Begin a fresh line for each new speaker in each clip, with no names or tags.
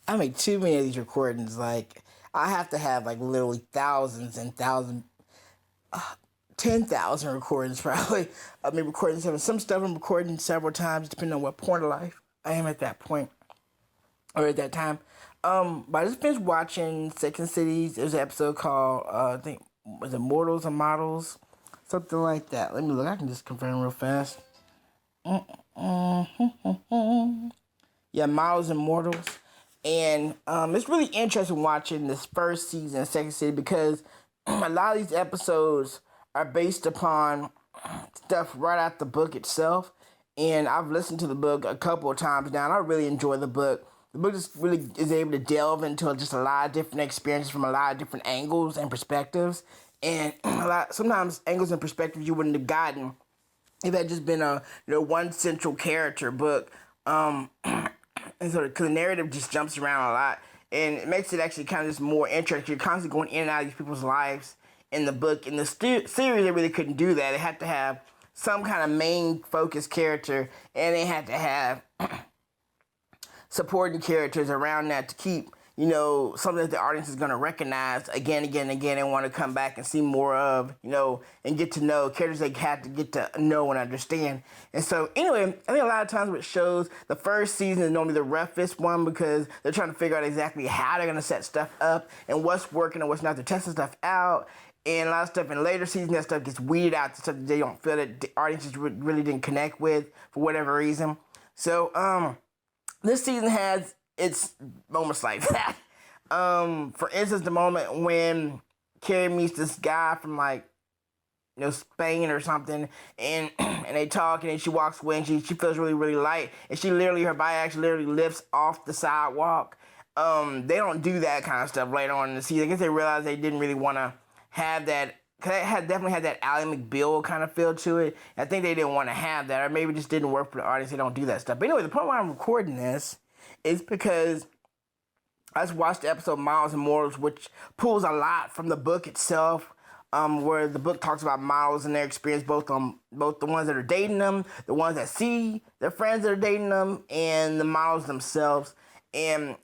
I make too many of these recordings. Like, I have to have like literally thousands and thousands, 10,000 recordings probably. I mean, recording some stuff I'm recording several times, depending on what point of life I am at that point or at that time. But I just finished watching Second Cities. There's an episode called I think was it Mortals and Models, something like that. Let me look. I can just confirm real fast. Yeah, Models and Mortals. And it's really interesting watching this first season of Second City because a lot of these episodes are based upon stuff right out the book itself. And I've listened to the book a couple of times now, and I really enjoy the book. The book just really is able to delve into just a lot of different experiences from a lot of different angles and perspectives. And sometimes angles and perspectives you wouldn't have gotten if it had just been a one central character book. And so the narrative just jumps around a lot, and it makes it actually kind of just more interesting. You're constantly going in and out of these people's lives in the book. In the series, they really couldn't do that. They had to have some kind of main focus character, and they had to have supporting characters around that to keep, something that the audience is going to recognize again, and want to come back and see more of, and get to know characters they had to get to know and understand. And so, anyway, I think a lot of times with shows, the first season is normally the roughest one because they're trying to figure out exactly how they're going to set stuff up and what's working and what's not. They're testing stuff out. And a lot of stuff in later seasons, that stuff gets weeded out to stuff that they don't feel that the audiences really didn't connect with for whatever reason. So, this season has its moments like that. For instance, the moment when Carrie meets this guy from Spain or something, and and they talk, and then she walks away, and she feels really, really light, and her body actually literally lifts off the sidewalk. They don't do that kind of stuff later on in the season. I guess they realized they didn't really want to have that, because it definitely had that Ally McBeal kind of feel to it. I think they didn't want to have that, or maybe it just didn't work for the audience. They don't do that stuff. But anyway, the point why I'm recording this is because I just watched the episode Models and Mortals, which pulls a lot from the book itself, where the book talks about models and their experience, both the ones that are dating them, the ones that see their friends that are dating them, and the models themselves. And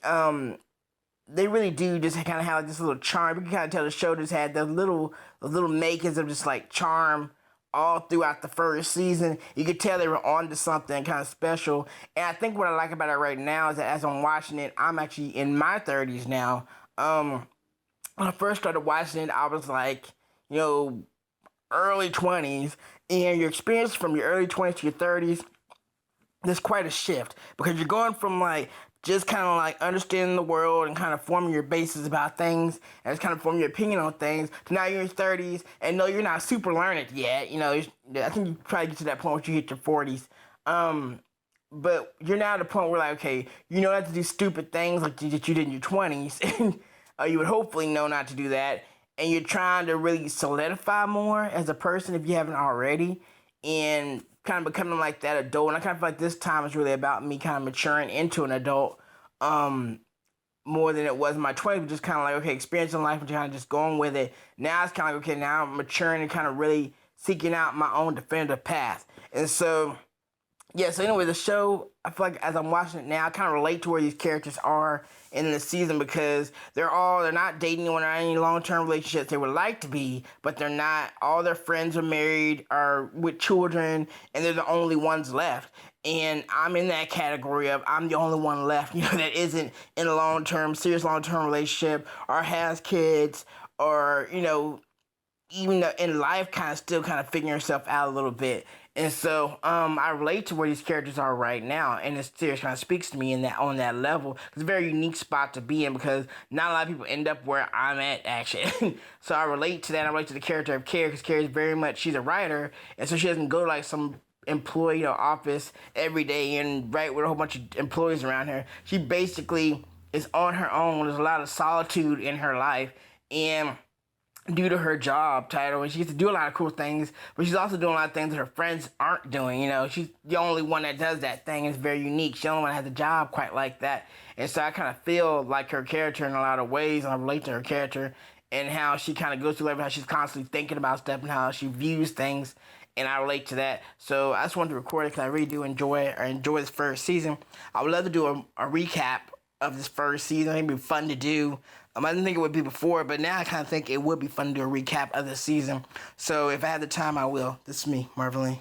they really do just kind of have this little charm. You can kind of tell the show just had those little makings of just like charm all throughout the first season. You could tell they were on to something kind of special. And I think what I like about it right now is that as I'm watching it, I'm actually in my 30s now. When I first started watching it, I was like, early 20s. And your experience from your early 20s to your 30s, there's quite a shift because you're going from just kind of understanding the world and kind of forming your bases about things and just kind of forming your opinion on things to now you're in your 30s and no, you're not super learned yet. I think you probably get to that point once you hit your 40s. But you're now at a point where okay, you know not to do stupid things like that you did in your 20s, and you would hopefully know not to do that. And you're trying to really solidify more as a person if you haven't already, and kind of becoming like that adult. And I kind of feel like this time is really about me kind of maturing into an adult more than it was in my 20s, just kind of okay, experiencing life and kind of just going with it. Now it's kind of okay, now I'm maturing and kind of really seeking out my own definitive path. And so, yeah, so anyway, the show, I feel like as I'm watching it now, I kind of relate to where these characters are in the season because they're not dating anyone or any long-term relationships they would like to be, but they're not. All their friends are married or with children, and they're the only ones left. And I'm in that category of I'm the only one left, that isn't in a serious long-term relationship or has kids or, even in life still figuring yourself out a little bit. And so I relate to where these characters are right now, and this series kind of speaks to me on that level. It's a very unique spot to be in because not a lot of people end up where I'm at, actually. So I relate to that. I relate to the character of Carrie because Carrie is very much, she's a writer, and so she doesn't go to some employee or office every day and write with a whole bunch of employees around her. She basically is on her own. There's a lot of solitude in her life, and due to her job title, and she gets to do a lot of cool things, but she's also doing a lot of things that her friends aren't doing. She's the only one that does that thing. It's very unique. She's the only one that has a job quite like that. And so I kind of feel like her character in a lot of ways, and I relate to her character and how she kind of goes through life, how she's constantly thinking about stuff and how she views things, and I relate to that. So I just wanted to record it because I really do enjoy it. I enjoy this first season. I would love to do a recap of this first season. It'd be fun to do. I didn't think it would be before, but now I kind of think it would be fun to do a recap of the season. So if I have the time, I will. This is me, Marvin Lee.